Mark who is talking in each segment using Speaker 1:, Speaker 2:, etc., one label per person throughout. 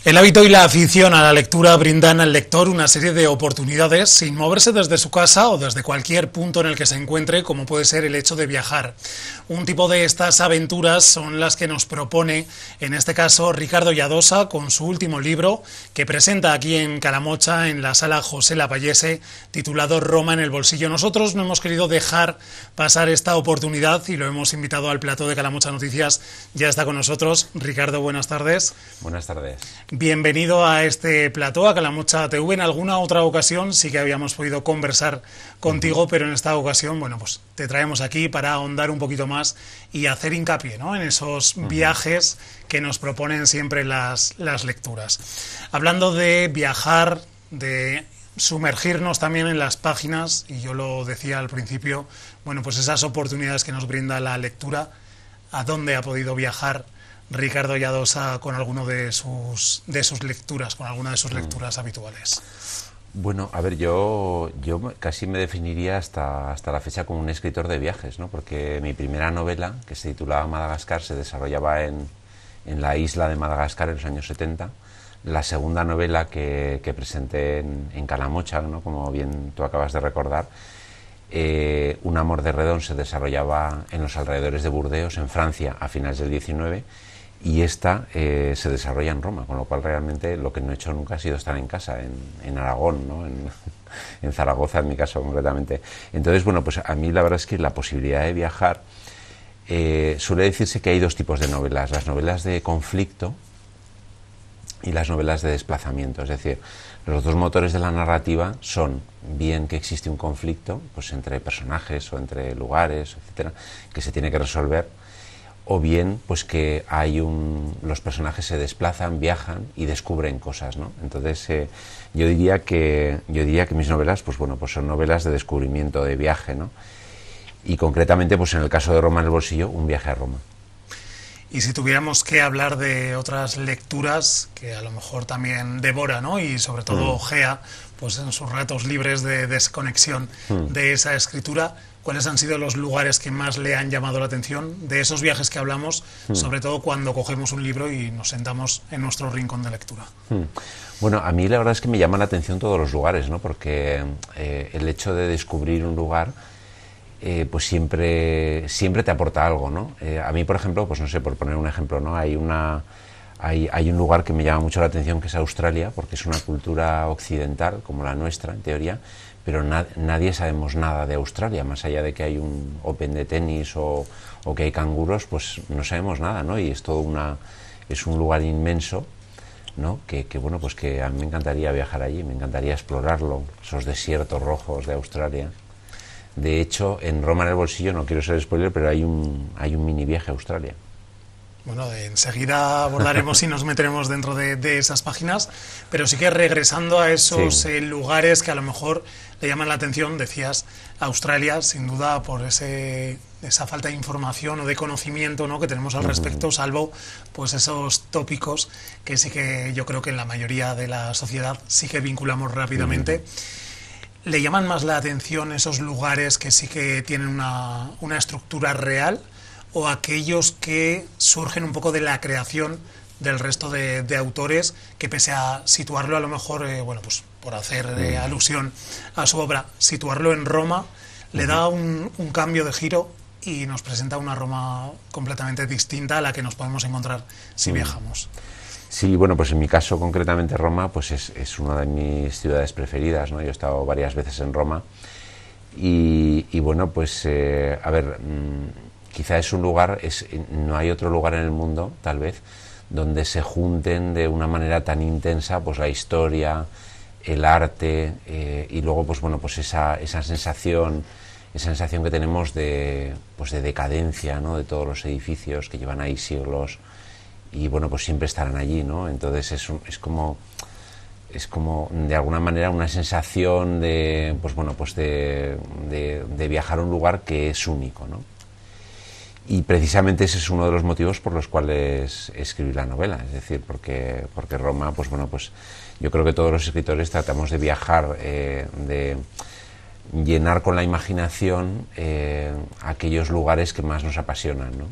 Speaker 1: El hábito y la afición a la lectura brindan al lector una serie de oportunidades sin moverse desde su casa o desde cualquier punto en el que se encuentre, como puede ser el hecho de viajar. Un tipo de estas aventuras son las que nos propone, en este caso, Ricardo Lladosa, con su último libro, que presenta aquí en Calamocha, en la sala José Lapallese, titulado Roma en el bolsillo. Nosotros no hemos querido dejar pasar esta oportunidad y lo hemos invitado al plató de Calamocha Noticias. Ya está con nosotros. Ricardo, buenas tardes.
Speaker 2: Buenas tardes.
Speaker 1: Bienvenido a este plató, a Calamocha TV. En alguna otra ocasión sí que habíamos podido conversar contigo, pero en esta ocasión, bueno, pues te traemos aquí para ahondar un poquito más y hacer hincapié, ¿no?, en esos viajes que nos proponen siempre las lecturas. Hablando de viajar, de sumergirnos también en las páginas, y yo lo decía al principio, bueno, pues esas oportunidades que nos brinda la lectura. ¿A dónde ha podido viajar Ricardo Lladosa con alguno de sus lecturas, con alguna de sus lecturas habituales?
Speaker 2: Bueno, a ver, yo casi me definiría hasta la fecha como un escritor de viajes, ¿no? Porque mi primera novela, que se titulaba Madagascar, se desarrollaba en la isla de Madagascar en los años 70. La segunda novela que presenté en Calamocha, ¿no?, como bien tú acabas de recordar, Un amor de Redón, se desarrollaba en los alrededores de Burdeos, en Francia, a finales del 19, y esta se desarrolla en Roma, con lo cual realmente lo que no he hecho nunca ha sido estar en casa, en Aragón, ¿no?, en Zaragoza, en mi caso concretamente. Entonces, bueno, pues a mí la verdad es que la posibilidad de viajar, suele decirse que hay dos tipos de novelas: las novelas de conflicto y las novelas de desplazamiento. Es decir, los dos motores de la narrativa son bien que existe un conflicto, pues entre personajes o entre lugares, etcétera, que se tiene que resolver, o bien pues que los personajes se desplazan, viajan y descubren cosas, ¿no? Entonces yo diría que mis novelas, pues bueno, pues son novelas de descubrimiento, de viaje, ¿no? Y concretamente, pues en el caso de Roma en el bolsillo, un viaje a Roma.
Speaker 1: Y si tuviéramos que hablar de otras lecturas que a lo mejor también devora, ¿no?, y sobre todo ojea, pues en sus ratos libres de desconexión de esa escritura, ¿cuáles han sido los lugares que más le han llamado la atención de esos viajes que hablamos, sobre todo cuando cogemos un libro y nos sentamos en nuestro rincón de lectura?
Speaker 2: Bueno, a mí la verdad es que me llama la atención todos los lugares, ¿no?, porque el hecho de descubrir un lugar, pues siempre te aporta algo, ¿no? A mí, por ejemplo, pues no sé, por poner un ejemplo, ¿no?, hay un lugar que me llama mucho la atención, que es Australia, porque es una cultura occidental como la nuestra, en teoría, pero nadie sabemos nada de Australia, más allá de que hay un Open de tenis o que hay canguros, pues no sabemos nada, ¿no? Y es es un lugar inmenso, ¿no?, que bueno, pues que a mí me encantaría viajar allí, me encantaría explorarlo, esos desiertos rojos de Australia. De hecho, en Roma en el bolsillo, no quiero ser spoiler, pero hay un mini viaje a Australia.
Speaker 1: Bueno, enseguida abordaremos y nos meteremos dentro de esas páginas, pero sí que regresando a esos lugares que a lo mejor le llaman la atención. Decías Australia, sin duda, por esa falta de información o de conocimiento, ¿no?, que tenemos al respecto, salvo pues esos tópicos que sí que yo creo que en la mayoría de la sociedad sí que vinculamos rápidamente. ¿Le llaman más la atención esos lugares que sí que tienen una estructura real, o aquellos que surgen un poco de la creación del resto de autores, que pese a situarlo a lo mejor, bueno, pues por hacer alusión a su obra, situarlo en Roma, le da un cambio de giro y nos presenta una Roma completamente distinta a la que nos podemos encontrar si viajamos?
Speaker 2: Sí, bueno, pues en mi caso concretamente Roma pues es una de mis ciudades preferidas, ¿no? Yo he estado varias veces en Roma y bueno, pues a ver, quizá es un lugar, no hay otro lugar en el mundo, tal vez, donde se junten de una manera tan intensa pues la historia, el arte, y luego pues bueno, pues esa sensación que tenemos de decadencia, ¿no?, de todos los edificios que llevan ahí siglos y bueno, pues siempre estarán allí, ¿no? Entonces es como de alguna manera una sensación de pues bueno, pues de viajar a un lugar que es único, ¿no? Y precisamente ese es uno de los motivos por los cuales escribí la novela, es decir, porque Roma, pues bueno, pues yo creo que todos los escritores tratamos de viajar, de llenar con la imaginación aquellos lugares que más nos apasionan, ¿no?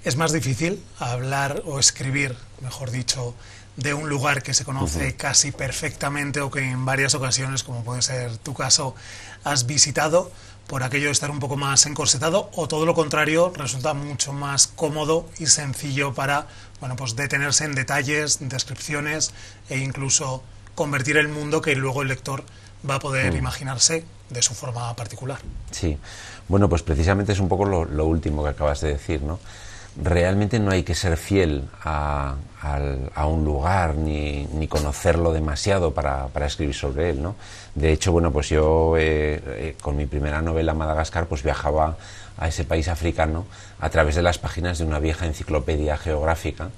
Speaker 1: Es más difícil hablar o escribir, mejor dicho, de un lugar que se conoce casi perfectamente o que en varias ocasiones, como puede ser tu caso, has visitado, por aquello de estar un poco más encorsetado, o todo lo contrario, resulta mucho más cómodo y sencillo para, bueno, pues detenerse en detalles, descripciones e incluso convertir el mundo que luego el lector va a poder imaginarse de su forma particular.
Speaker 2: Sí, bueno, pues precisamente es un poco lo último que acabas de decir, ¿no? Realmente no hay que ser fiel a un lugar ni conocerlo demasiado para escribir sobre él, ¿no? De hecho, bueno, pues yo con mi primera novela Madagascar pues viajaba a ese país africano a través de las páginas de una vieja enciclopedia geográfica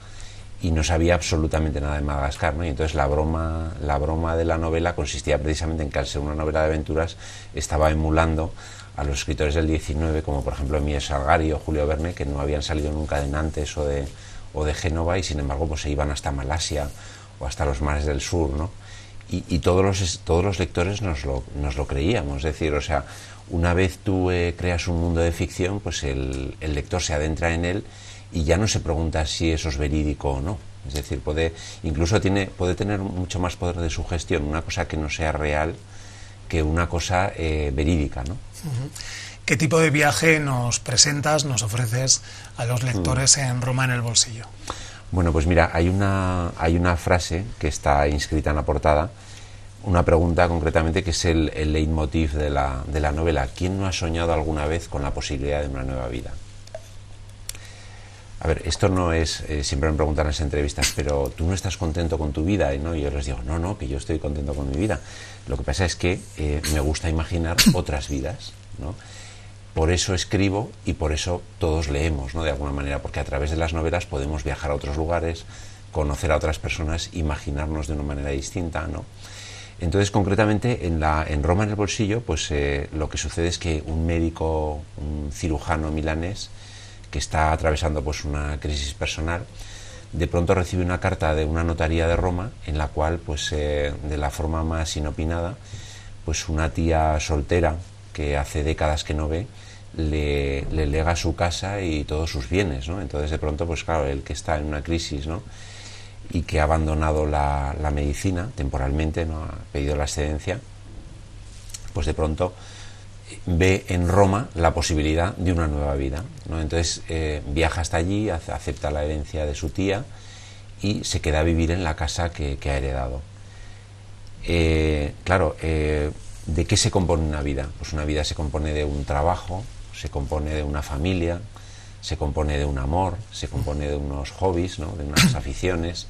Speaker 2: y no sabía absolutamente nada de Madagascar, ¿no? Y entonces la broma de la novela consistía precisamente en que al ser una novela de aventuras estaba emulando a los escritores del 19, como por ejemplo Emile Salgari o Julio Verne, que no habían salido nunca de Nantes o de Génova y sin embargo pues se iban hasta Malasia o hasta los mares del sur, ¿no? Y todos los lectores nos lo creíamos, es decir, o sea, una vez tú creas un mundo de ficción, pues el lector se adentra en él y ya no se pregunta si eso es verídico o no. Es decir, puede tener mucho más poder de sugestión una cosa que no sea real que una cosa verídica, ¿no?
Speaker 1: ¿Qué tipo de viaje nos presentas, nos ofreces a los lectores en Roma en el bolsillo?
Speaker 2: Bueno, pues mira, hay una frase que está inscrita en la portada, una pregunta concretamente que es el leitmotiv de la novela. ¿Quién no ha soñado alguna vez con la posibilidad de una nueva vida? A ver, esto no es, siempre me preguntan en las entrevistas, pero tú no estás contento con tu vida, ¿no? Y yo les digo, no, que yo estoy contento con mi vida. Lo que pasa es que me gusta imaginar otras vidas, ¿no? Por eso escribo y por eso todos leemos, ¿no? De alguna manera, porque a través de las novelas podemos viajar a otros lugares, conocer a otras personas, imaginarnos de una manera distinta, ¿no? Entonces, concretamente, en Roma en el bolsillo, pues lo que sucede es que un médico, un cirujano milanés, que está atravesando pues una crisis personal, de pronto recibe una carta de una notaría de Roma en la cual pues de la forma más inopinada pues una tía soltera que hace décadas que no ve le lega su casa y todos sus bienes, ¿no? Entonces de pronto pues claro, el que está en una crisis, ¿no? Y que ha abandonado la medicina temporalmente, ¿no? Ha pedido la excedencia, pues de pronto ve en Roma la posibilidad de una nueva vida, ¿no? Entonces viaja hasta allí, acepta la herencia de su tía y se queda a vivir en la casa que ha heredado. Claro, ¿de qué se compone una vida? Pues una vida se compone de un trabajo, se compone de una familia, se compone de un amor, se compone de unos hobbies, ¿no? De unas aficiones.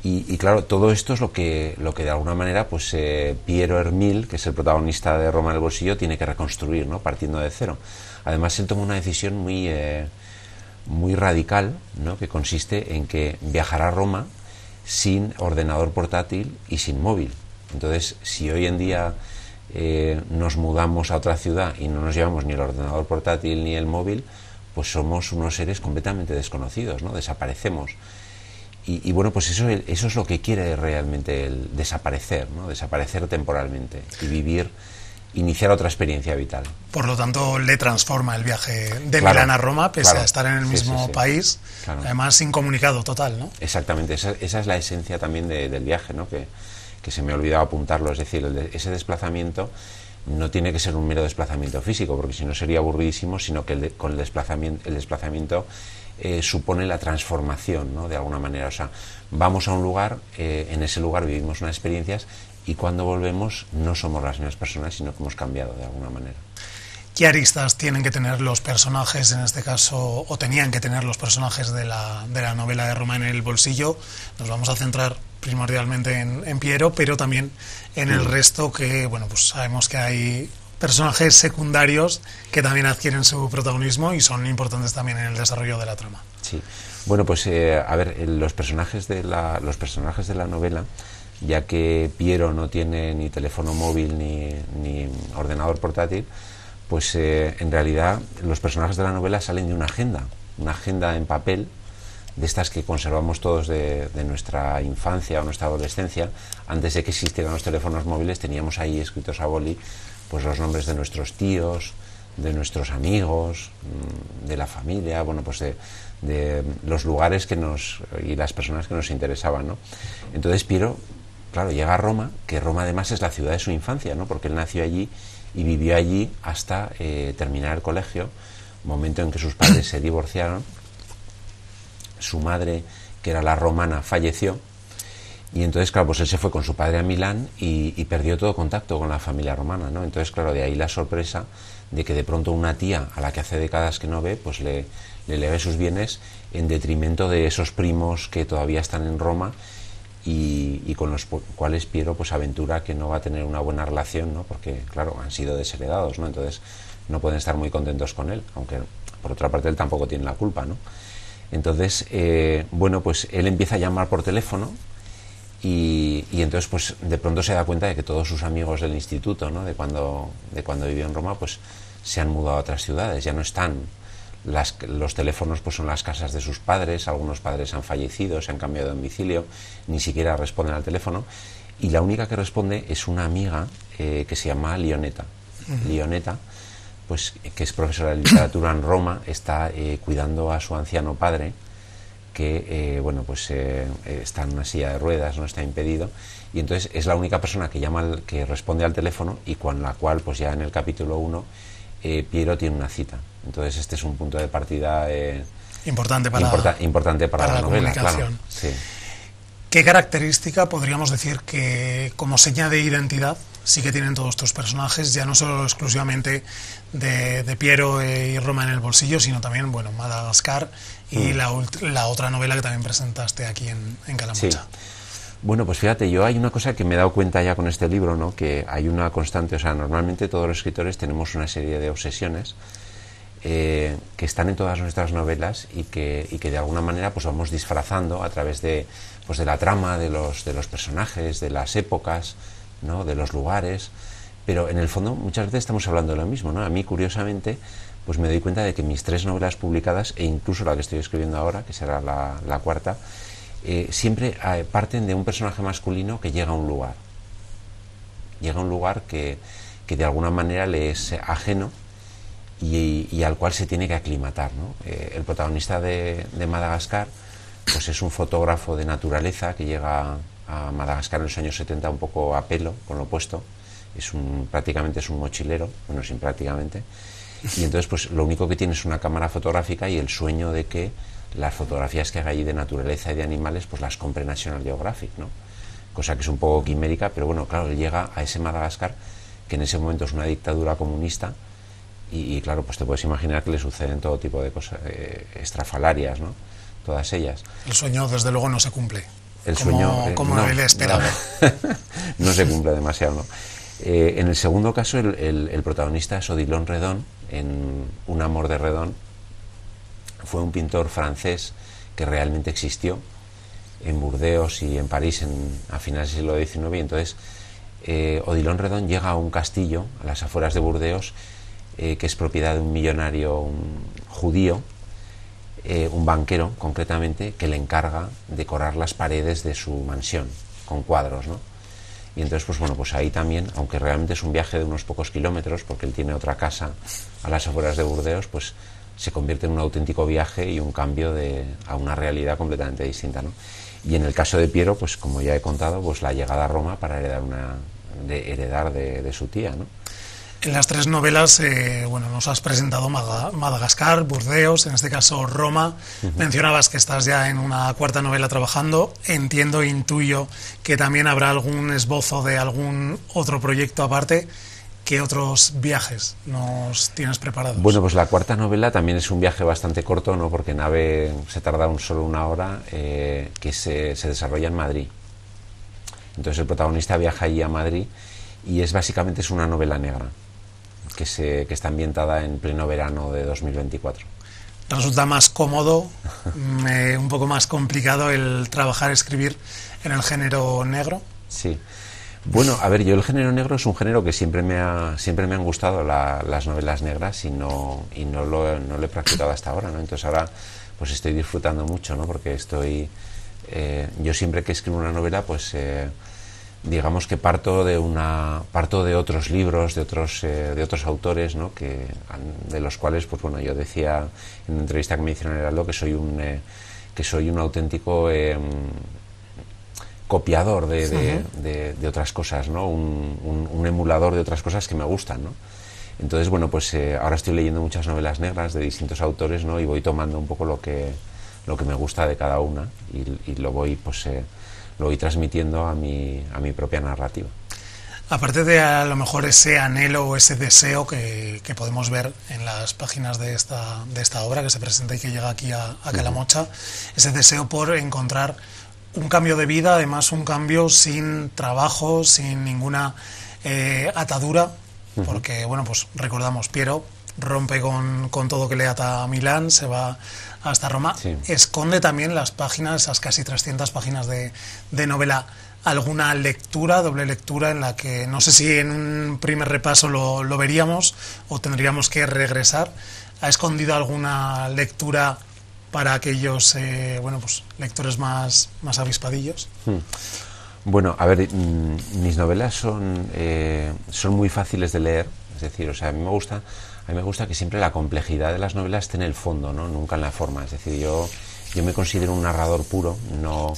Speaker 2: Y claro, todo esto es lo que de alguna manera pues Piero Hermil, que es el protagonista de Roma en el bolsillo, tiene que reconstruir, ¿no? Partiendo de cero. Además, él toma una decisión muy radical, ¿no? Que consiste en que viajará a Roma sin ordenador portátil y sin móvil. Entonces, si hoy en día nos mudamos a otra ciudad y no nos llevamos ni el ordenador portátil ni el móvil, pues somos unos seres completamente desconocidos, ¿no? Desaparecemos. Y bueno, pues eso es lo que quiere realmente el desaparecer, ¿no? Desaparecer temporalmente y iniciar otra experiencia vital.
Speaker 1: Por lo tanto, le transforma el viaje de Milán a Roma, pese a estar en el mismo país, además incomunicado total, ¿no?
Speaker 2: Exactamente, esa es la esencia también del viaje, ¿no? Que se me ha olvidado apuntarlo, es decir, ese desplazamiento no tiene que ser un mero desplazamiento físico, porque si no sería aburridísimo, sino que con el desplazamiento supone la transformación, ¿no? De alguna manera, o sea, vamos a un lugar, en ese lugar vivimos unas experiencias y cuando volvemos no somos las mismas personas, sino que hemos cambiado de alguna manera.
Speaker 1: ¿Qué aristas tienen que tener los personajes, en este caso, o tenían que tener los personajes de la novela de Roma en el bolsillo? Nos vamos a centrar primordialmente en Piero, pero también en el resto, que bueno, pues sabemos que hay personajes secundarios que también adquieren su protagonismo y son importantes también en el desarrollo de la trama.
Speaker 2: Sí, bueno, pues a ver, los personajes de la novela, ya que Piero no tiene ni teléfono móvil ni ordenador portátil, pues en realidad los personajes de la novela salen de una agenda en papel, de estas que conservamos todos de nuestra infancia o nuestra adolescencia. Antes de que existieran los teléfonos móviles teníamos ahí escritos a boli pues los nombres de nuestros tíos, de nuestros amigos, de la familia, bueno, pues de los lugares y las personas que nos interesaban, ¿no? Entonces Piero, claro, llega a Roma, que Roma además es la ciudad de su infancia, ¿no? Porque él nació allí y vivió allí hasta terminar el colegio, momento en que sus padres se divorciaron, su madre, que era la romana, falleció, y entonces, claro, pues él se fue con su padre a Milán y perdió todo contacto con la familia romana, ¿no? Entonces, claro, de ahí la sorpresa de que de pronto una tía a la que hace décadas que no ve, pues le legue sus bienes en detrimento de esos primos que todavía están en Roma y con los cuales Piero pues aventura que no va a tener una buena relación, ¿no? Porque, claro, han sido desheredados, ¿no? Entonces no pueden estar muy contentos con él, aunque por otra parte él tampoco tiene la culpa, ¿no? Entonces, bueno, pues él empieza a llamar por teléfono y entonces pues de pronto se da cuenta de que todos sus amigos del instituto, ¿no? de cuando vivió en Roma, pues se han mudado a otras ciudades, ya no están. Los teléfonos pues son las casas de sus padres, algunos padres han fallecido, se han cambiado de domicilio, ni siquiera responden al teléfono, y la única que responde es una amiga que se llama Lioneta. Lioneta, pues que es profesora de literatura en Roma, está cuidando a su anciano padre, que bueno, pues está en una silla de ruedas, no está impedido, y entonces es la única persona que responde al teléfono y con la cual pues ya en el capítulo 1 Piero tiene una cita. Entonces este es un punto de partida
Speaker 1: importante para
Speaker 2: la novela,
Speaker 1: comunicación.
Speaker 2: Claro. Sí.
Speaker 1: ¿Qué característica podríamos decir que como seña de identidad sí que tienen todos estos personajes, ya no solo exclusivamente de Piero y Roma en el bolsillo, sino también, bueno, Madagascar y la otra novela que también presentaste aquí en Calamocha?
Speaker 2: Sí. Bueno, pues fíjate, yo hay una cosa que me he dado cuenta ya con este libro, ¿no? Que hay una constante, o sea, normalmente todos los escritores tenemos una serie de obsesiones que están en todas nuestras novelas y que de alguna manera pues vamos disfrazando a través de la trama, de los personajes, de las épocas, ¿no? De los lugares, pero en el fondo muchas veces estamos hablando de lo mismo, ¿no? A mí, curiosamente, pues me doy cuenta de que mis 3 novelas publicadas, e incluso la que estoy escribiendo ahora, que será la cuarta, siempre parten de un personaje masculino que llega a un lugar. Llega a un lugar que de alguna manera le es ajeno y al cual se tiene que aclimatar, ¿no? El protagonista de Madagascar pues es un fotógrafo de naturaleza que llega a Madagascar en los años 70 un poco a pelo, con lo puesto. Prácticamente es un mochilero, bueno, sin prácticamente. Y entonces pues lo único que tiene es una cámara fotográfica y el sueño de que las fotografías que haga allí de naturaleza y de animales pues las compre National Geographic, ¿no? Cosa que es un poco quimérica, pero bueno, claro, él llega a ese Madagascar que en ese momento es una dictadura comunista y claro, pues te puedes imaginar que le suceden todo tipo de cosas estrafalarias, ¿no? Todas ellas.
Speaker 1: El sueño desde luego no se cumple.
Speaker 2: El sueño
Speaker 1: como él esperaba.
Speaker 2: No se cumple demasiado, ¿no? En el segundo caso el protagonista es Odilon Redon, en Un amor de Redon. Fue un pintor francés que realmente existió en Burdeos y en París a finales del siglo XIX, y entonces Odilon Redon llega a un castillo a las afueras de Burdeos que es propiedad de un millonario judío, un banquero concretamente, que le encarga decorar las paredes de su mansión con cuadros, ¿no? Y entonces pues bueno, pues ahí también, aunque realmente es un viaje de unos pocos kilómetros porque él tiene otra casa a las afueras de Burdeos, pues se convierte en un auténtico viaje y un cambio a una realidad completamente distinta, ¿no? Y en el caso de Piero, pues como ya he contado, pues la llegada a Roma para heredar de su tía, ¿no?
Speaker 1: En las 3 novelas, bueno, nos has presentado Madagascar, Burdeos, en este caso Roma. Mencionabas que estás ya en una 4ª novela trabajando. Entiendo, intuyo que también habrá algún esbozo de algún otro proyecto aparte. ¿Qué otros viajes nos tienes preparados?
Speaker 2: Bueno, pues la 4ª novela también es un viaje bastante corto, ¿no? Porque en AVE se tarda solo 1 hora, que se desarrolla en Madrid. Entonces el protagonista viaja allí a Madrid y básicamente es una novela negra que está ambientada en pleno verano de 2024.
Speaker 1: ¿Resulta más cómodo, un poco más complicado el trabajar, escribir en el género negro?
Speaker 2: Sí. Bueno, a ver, yo el género negro es un género que siempre me han gustado las novelas negras y no lo he practicado hasta ahora, ¿no? Entonces ahora pues estoy disfrutando mucho, ¿no? Porque yo siempre que escribo una novela pues digamos que parto de otros libros, de otros autores, ¿no? De los cuales, pues bueno, yo decía en una entrevista que me hicieron en Heraldo que soy un auténtico copiador de otras cosas, ¿no? Un emulador de otras cosas que me gustan, ¿no? Entonces, bueno, pues ahora estoy leyendo muchas novelas negras de distintos autores, ¿no? Y voy tomando un poco lo que me gusta de cada una y lo voy transmitiendo a mi propia narrativa.
Speaker 1: Aparte de a lo mejor ese anhelo o ese deseo que podemos ver en las páginas de esta obra que se presenta y que llega aquí a Calamocha, ese deseo por encontrar un cambio de vida, además un cambio sin trabajo, sin ninguna atadura, porque, bueno, pues recordamos, Piero rompe con todo que le ata a Milán, se va hasta Roma, sí. Esconde también las páginas, esas casi 300 páginas de novela, alguna lectura, doble lectura, en la que no sé si en un primer repaso lo veríamos o tendríamos que regresar. ¿Ha escondido alguna lectura para aquellos bueno, pues lectores más avispadillos?
Speaker 2: Bueno, a ver, mis novelas son muy fáciles de leer, es decir, o sea, a mí me gusta que siempre la complejidad de las novelas esté en el fondo, ¿no? Nunca en la forma. Es decir, yo me considero un narrador puro, no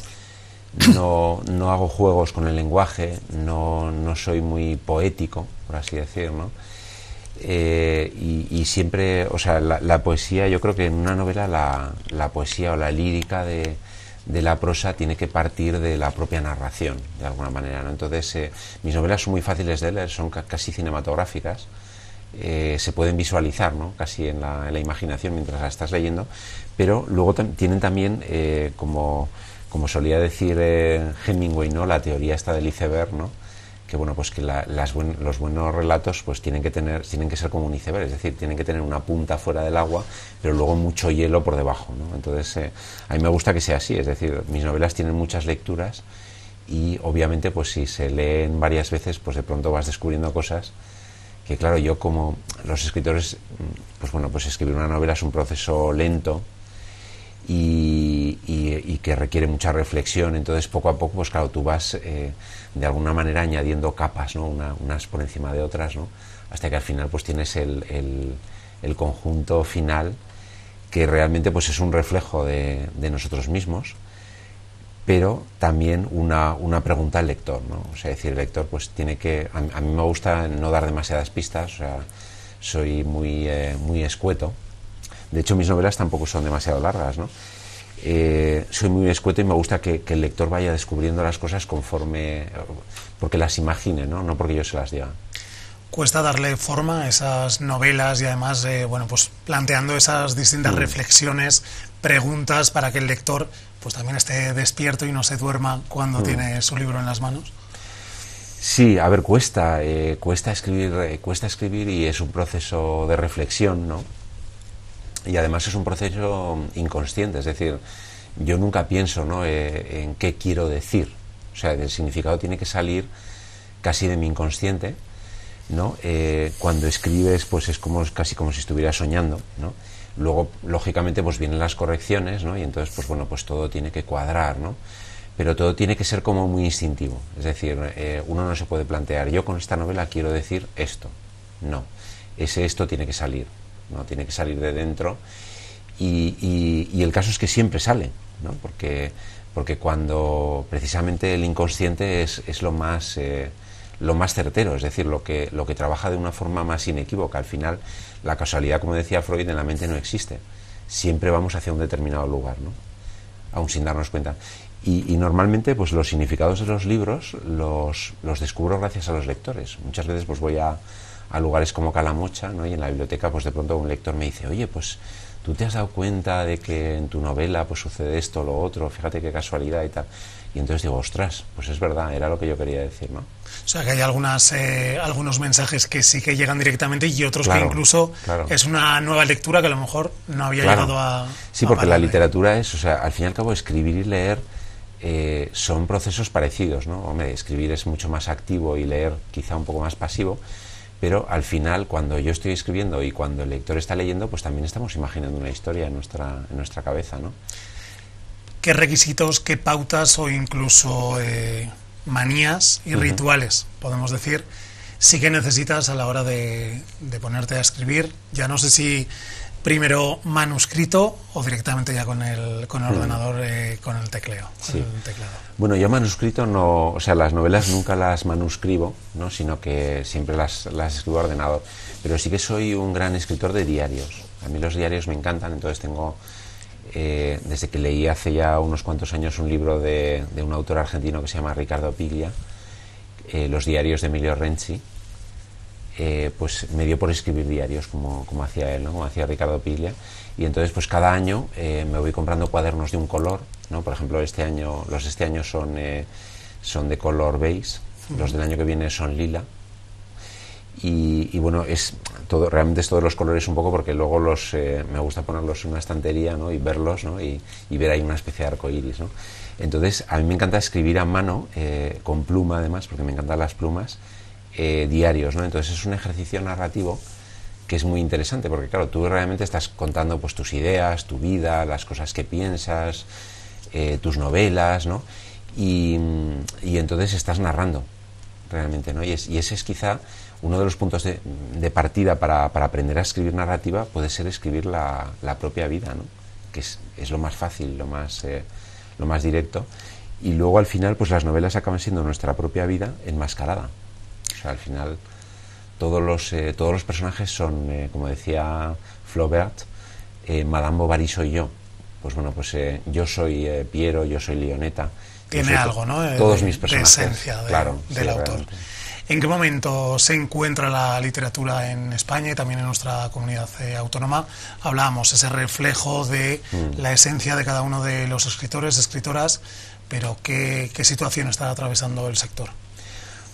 Speaker 2: hago juegos con el lenguaje, no soy muy poético, por así decir, ¿no? Y siempre, o sea, la poesía, yo creo que en una novela la poesía o la lírica de la prosa tiene que partir de la propia narración, de alguna manera, ¿no? Entonces, mis novelas son muy fáciles de leer, son casi cinematográficas. Se pueden visualizar, ¿no? Casi en la imaginación mientras la estás leyendo, pero luego tienen también, como solía decir Hemingway, ¿no? La teoría esta del iceberg, ¿no? Que bueno, pues que los buenos relatos pues tienen que ser como un iceberg, es decir, tienen que tener una punta fuera del agua, pero luego mucho hielo por debajo, ¿no? Entonces, a mí me gusta que sea así, es decir, mis novelas tienen muchas lecturas y obviamente pues si se leen varias veces, pues de pronto vas descubriendo cosas que, claro, yo, como los escritores, pues bueno, pues escribir una novela es un proceso lento y que requiere mucha reflexión. Entonces, poco a poco, pues claro, tú vas de alguna manera añadiendo capas, ¿no? Unas por encima de otras, ¿no? Hasta que al final pues tienes el conjunto final, que realmente pues es un reflejo de nosotros mismos, pero también una pregunta al lector, ¿no? O sea, decir, el lector pues tiene que... A mí me gusta no dar demasiadas pistas, o sea, soy muy escueto. De hecho, mis novelas tampoco son demasiado largas, ¿no? Soy muy escueto y me gusta que el lector vaya descubriendo las cosas porque las imagine, ¿no? No porque yo se las diga.
Speaker 1: Cuesta darle forma a esas novelas y además, bueno, pues planteando esas distintas reflexiones, preguntas, para que el lector pues también esté despierto y no se duerma cuando tiene su libro en las manos.
Speaker 2: Sí, a ver, cuesta escribir y es un proceso de reflexión, ¿no? Y además es un proceso inconsciente, es decir, yo nunca pienso, ¿no? En qué quiero decir, o sea, el significado tiene que salir casi de mi inconsciente, ¿no? Cuando escribes, pues es casi como si estuvieras soñando, ¿no? Luego, lógicamente, pues vienen las correcciones, ¿no? Y entonces, pues bueno, pues todo tiene que cuadrar, ¿no? Pero todo tiene que ser como muy instintivo, es decir, uno no se puede plantear, yo con esta novela quiero decir esto, no, esto tiene que salir, ¿no? Tiene que salir de dentro y el caso es que siempre sale, ¿no? Porque cuando precisamente el inconsciente es lo más certero, es decir, lo que trabaja de una forma más inequívoca. Al final, la casualidad, como decía Freud, en la mente no existe, siempre vamos hacia un determinado lugar, ¿no? Aún sin darnos cuenta. Y normalmente pues los significados de los libros los descubro gracias a los lectores. Muchas veces pues voy a lugares como Calamocha, ¿no? Y en la biblioteca pues de pronto un lector me dice, oye, pues tú te has dado cuenta de que en tu novela pues sucede esto, lo otro, fíjate qué casualidad y tal. Y entonces digo, ostras, pues es verdad, era lo que yo quería decir, ¿no?
Speaker 1: O sea, que hay algunos mensajes que sí que llegan directamente y otros que incluso es una nueva lectura que a lo mejor no había llegado a...
Speaker 2: Sí, porque la literatura es, o sea, al fin y al cabo, escribir y leer son procesos parecidos, ¿no? Hombre, escribir es mucho más activo y leer quizá un poco más pasivo, pero al final, cuando yo estoy escribiendo y cuando el lector está leyendo, pues también estamos imaginando una historia en nuestra cabeza, ¿no?
Speaker 1: ¿Qué requisitos, qué pautas o incluso manías y rituales, podemos decir, sí que necesitas a la hora de ponerte a escribir. Ya no sé si primero manuscrito o directamente ya con el ordenador, con el tecleo.
Speaker 2: Sí.
Speaker 1: El teclado.
Speaker 2: Bueno, yo manuscrito no, o sea, las novelas nunca las manuscribo, ¿no? Sino que siempre las escribo ordenado. Pero sí que soy un gran escritor de diarios. A mí los diarios me encantan, entonces tengo, desde que leí hace ya unos cuantos años un libro de un autor argentino que se llama Ricardo Piglia, los diarios de Emilio Renzi, pues me dio por escribir diarios como hacía él, ¿no? Como hacía Ricardo Piglia, y entonces pues cada año me voy comprando cuadernos de un color, ¿no? Por ejemplo, los de este año son de color beige, los del año que viene son lila, y bueno, realmente es todos los colores un poco, porque luego me gusta ponerlos en una estantería, ¿no? Y verlos, ¿no? y ver ahí una especie de arco iris, ¿no? Entonces a mí me encanta escribir a mano, con pluma además, porque me encantan las plumas, diarios, ¿no? Entonces es un ejercicio narrativo que es muy interesante, porque claro, tú realmente estás contando pues tus ideas, tu vida, las cosas que piensas, tus novelas, ¿no? Y entonces estás narrando realmente, ¿no? Y ese es quizá uno de los puntos de partida para aprender a escribir narrativa, puede ser escribir la propia vida, ¿no? Que es lo más fácil, lo más directo, y luego al final pues las novelas acaban siendo nuestra propia vida enmascarada. O sea, al final todos los personajes son, como decía Flaubert, Madame Bovary soy yo. Pues bueno, pues yo soy Piero, yo soy Leoneta.
Speaker 1: Tiene algo, ¿no?
Speaker 2: Todos mis personajes.
Speaker 1: De esencia
Speaker 2: claro,
Speaker 1: del
Speaker 2: sí,
Speaker 1: autor.
Speaker 2: realmente.
Speaker 1: ¿En qué momento se encuentra la literatura en España y también en nuestra comunidad autónoma? Hablábamos ese reflejo de la esencia de cada uno de los escritores, escritoras, pero ¿qué situación está atravesando el sector?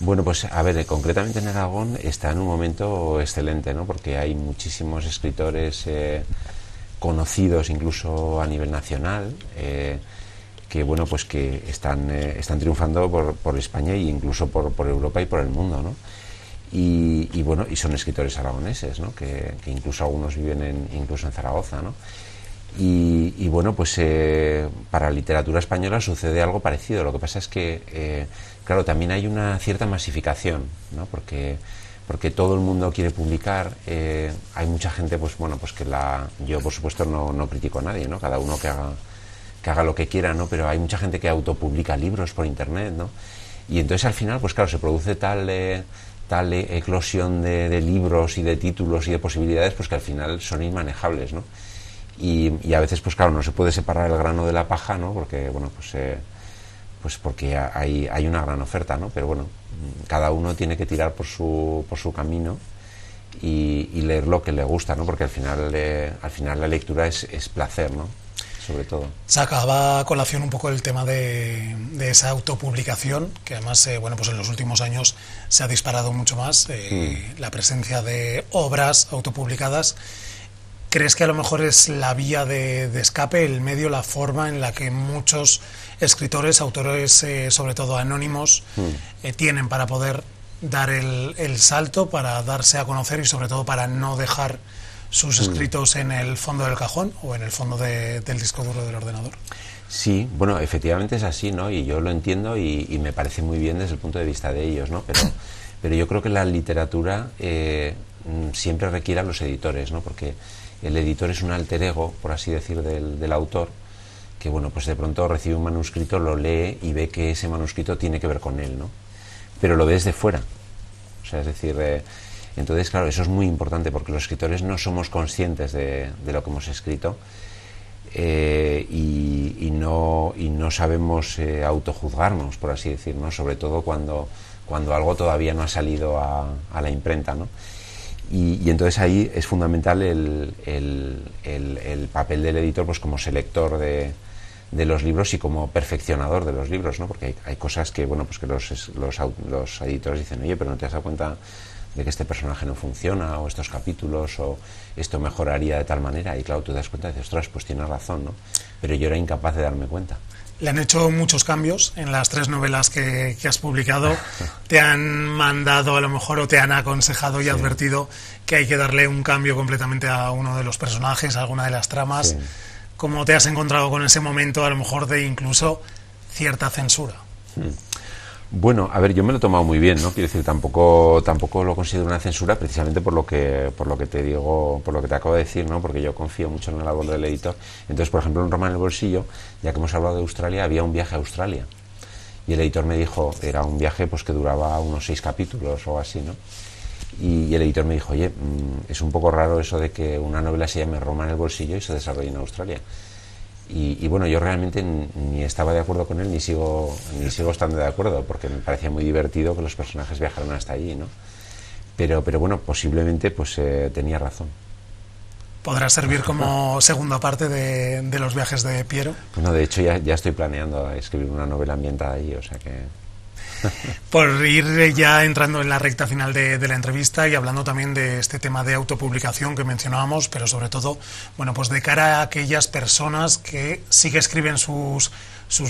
Speaker 2: Bueno, pues a ver, concretamente en Aragón está en un momento excelente, ¿no? Porque hay muchísimos escritores conocidos incluso a nivel nacional, que bueno, pues que están triunfando por España e incluso por Europa y por el mundo, ¿no? Y bueno, y son escritores aragoneses, ¿no? Que incluso algunos viven incluso en Zaragoza, ¿no? Y bueno, pues para la literatura española sucede algo parecido. Lo que pasa es que, claro, también hay una cierta masificación, ¿no? Porque todo el mundo quiere publicar. Hay mucha gente, pues bueno, pues yo por supuesto no critico a nadie, ¿no? Cada uno que haga lo que quiera, ¿no? Pero hay mucha gente que autopublica libros por internet, ¿no? Y entonces al final, pues claro, se produce tal eclosión de libros y de títulos y de posibilidades, pues que al final son inmanejables, ¿no? Y a veces, pues claro, no se puede separar el grano de la paja, ¿no? Porque, bueno, pues porque hay una gran oferta, ¿no? Pero bueno, cada uno tiene que tirar por su camino y leer lo que le gusta, ¿no? Porque al final la lectura es placer, ¿no? Sobre todo.
Speaker 1: Sacaba a colación un poco el tema de esa autopublicación, que además, bueno, pues en los últimos años se ha disparado mucho más la presencia de obras autopublicadas. ¿Crees que a lo mejor es la vía de escape, el medio, la forma en la que muchos escritores, autores, sobre todo anónimos, tienen para poder dar el salto, para darse a conocer y sobre todo para no dejar sus escritos en el fondo del cajón o en el fondo del disco duro del ordenador?
Speaker 2: Sí, bueno, efectivamente es así, ¿no? Y yo lo entiendo y me parece muy bien desde el punto de vista de ellos, ¿no? Pero yo creo que la literatura siempre requiere a los editores, ¿no? Porque el editor es un alter ego, por así decir, del autor, que bueno, pues de pronto recibe un manuscrito, lo lee y ve que ese manuscrito tiene que ver con él, ¿no? Pero lo ve desde fuera. O sea, es decir, entonces, claro, eso es muy importante porque los escritores no somos conscientes de lo que hemos escrito y no sabemos autojuzgarnos, por así decir, ¿no? Sobre todo cuando algo todavía no ha salido a la imprenta, ¿no? Y entonces ahí es fundamental el papel del editor, pues como selector de los libros y como perfeccionador de los libros, ¿no? Porque hay cosas que, bueno, pues que los editores dicen, oye, pero no te has dado cuenta de que este personaje no funciona, o estos capítulos, o esto mejoraría de tal manera, y claro, tú te das cuenta y dices, ostras, pues tienes razón, ¿no? Pero yo era incapaz de darme cuenta.
Speaker 1: Le han hecho muchos cambios en las 3 novelas que has publicado. Te han mandado a lo mejor o te han aconsejado y advertido que hay que darle un cambio completamente a uno de los personajes, a alguna de las tramas.
Speaker 2: Sí.
Speaker 1: ¿Cómo te has encontrado con ese momento a lo mejor de incluso cierta censura?
Speaker 2: Bueno, a ver, yo me lo he tomado muy bien, ¿no? Quiero decir, tampoco lo considero una censura, precisamente por lo que te digo, por lo que te acabo de decir, ¿no? Porque yo confío mucho en la labor del editor. Entonces, por ejemplo, en Roma en el bolsillo, ya que hemos hablado de Australia, había un viaje a Australia. Y el editor me dijo, era un viaje pues que duraba unos 6 capítulos o así, ¿no? Y el editor me dijo, oye, es un poco raro eso de que una novela se llame Roma en el bolsillo y se desarrolle en Australia. Y bueno, yo realmente ni estaba de acuerdo con él, ni sigo estando de acuerdo, porque me parecía muy divertido que los personajes viajaran hasta allí, ¿no? Pero bueno, posiblemente pues tenía razón.
Speaker 1: ¿Podrá servir como segunda parte de los viajes de Piero?
Speaker 2: Bueno, de hecho ya estoy planeando escribir una novela ambientada allí, o sea que...
Speaker 1: Por ir ya entrando en la recta final de la entrevista y hablando también de este tema de autopublicación que mencionábamos, pero sobre todo, bueno, pues de cara a aquellas personas que sí que escriben sus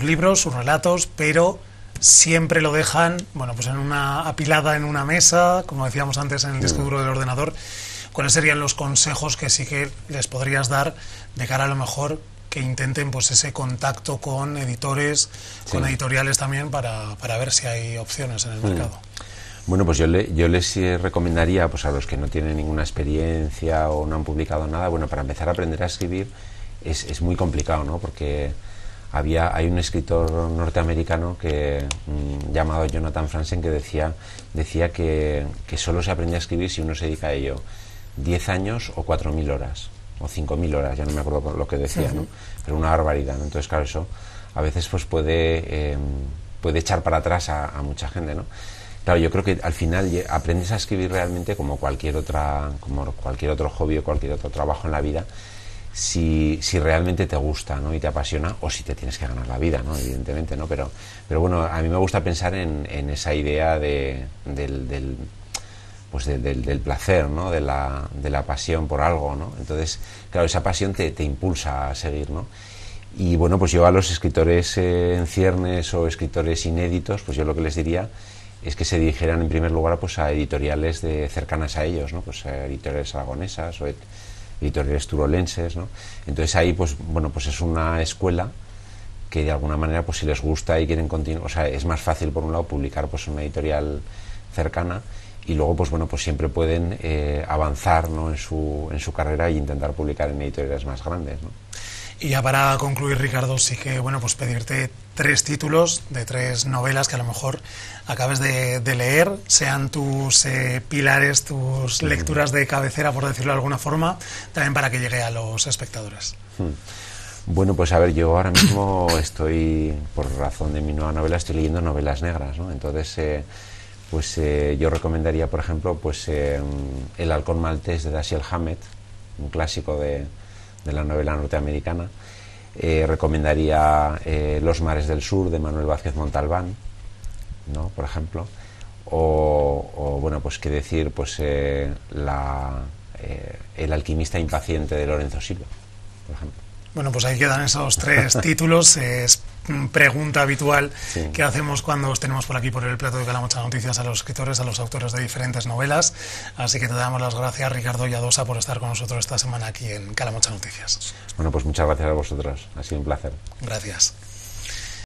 Speaker 1: libros, sus relatos, pero siempre lo dejan, bueno, pues apilada en una mesa, como decíamos antes, en el disco duro del ordenador. ¿Cuáles serían los consejos que sí que les podrías dar de cara a lo mejor que intenten pues ese contacto con editores, con editoriales también, para ver si hay opciones en el mercado?
Speaker 2: Bueno, pues yo les recomendaría, pues a los que no tienen ninguna experiencia o no han publicado nada, bueno, para empezar a aprender a escribir es muy complicado, ¿no? Porque hay un escritor norteamericano llamado Jonathan Franzen que decía que solo se aprende a escribir si uno se dedica a ello 10 años o 4.000 horas. O 5.000 horas, ya no me acuerdo lo que decía, ¿no? Pero una barbaridad, ¿no? Entonces, claro, eso a veces pues puede echar para atrás a mucha gente, ¿no? Claro, yo creo que al final aprendes a escribir realmente como cualquier otro hobby o cualquier otro trabajo en la vida, si realmente te gusta, ¿no? Y te apasiona, o si te tienes que ganar la vida, ¿no? Evidentemente, ¿no? Pero bueno, a mí me gusta pensar en esa idea del placer, ¿no? de la pasión por algo, ¿no? Entonces, claro, esa pasión te impulsa a seguir, ¿no? Y bueno, pues yo a los escritores en ciernes o escritores inéditos, pues yo lo que les diría es que se dirigieran en primer lugar pues a editoriales cercanas a ellos, ¿no? Pues editoriales aragonesas o editoriales turolenses, ¿no? Entonces ahí pues bueno, pues es una escuela que de alguna manera pues si les gusta y quieren continuar, o sea, es más fácil por un lado publicar pues una editorial cercana, y luego pues bueno, pues siempre pueden avanzar, ¿no? en su carrera e intentar publicar en editoriales más grandes, ¿no?
Speaker 1: Y ya para concluir, Ricardo, sí que bueno, pues pedirte 3 títulos de 3 novelas que a lo mejor acabes de leer, sean tus pilares, tus lecturas de cabecera, por decirlo de alguna forma, también para que llegue a los espectadores.
Speaker 2: Bueno, pues a ver, yo ahora mismo estoy, por razón de mi nueva novela, estoy leyendo novelas negras, ¿no? Entonces yo recomendaría, por ejemplo, pues El halcón maltés de Dashiell Hammett, un clásico de la novela norteamericana. Recomendaría Los mares del sur de Manuel Vázquez Montalbán, ¿no? Por ejemplo. O bueno, pues qué decir, pues El alquimista impaciente de Lorenzo Silva, por ejemplo.
Speaker 1: Bueno, pues ahí quedan esos 3 títulos. Es pregunta habitual que hacemos cuando os tenemos por aquí por el plato de Calamocha Noticias a los escritores, a los autores de diferentes novelas. Así que te damos las gracias, Ricardo Lladosa, por estar con nosotros esta semana aquí en Calamocha Noticias.
Speaker 2: Bueno, pues muchas gracias a vosotros. Ha sido un placer.
Speaker 1: Gracias.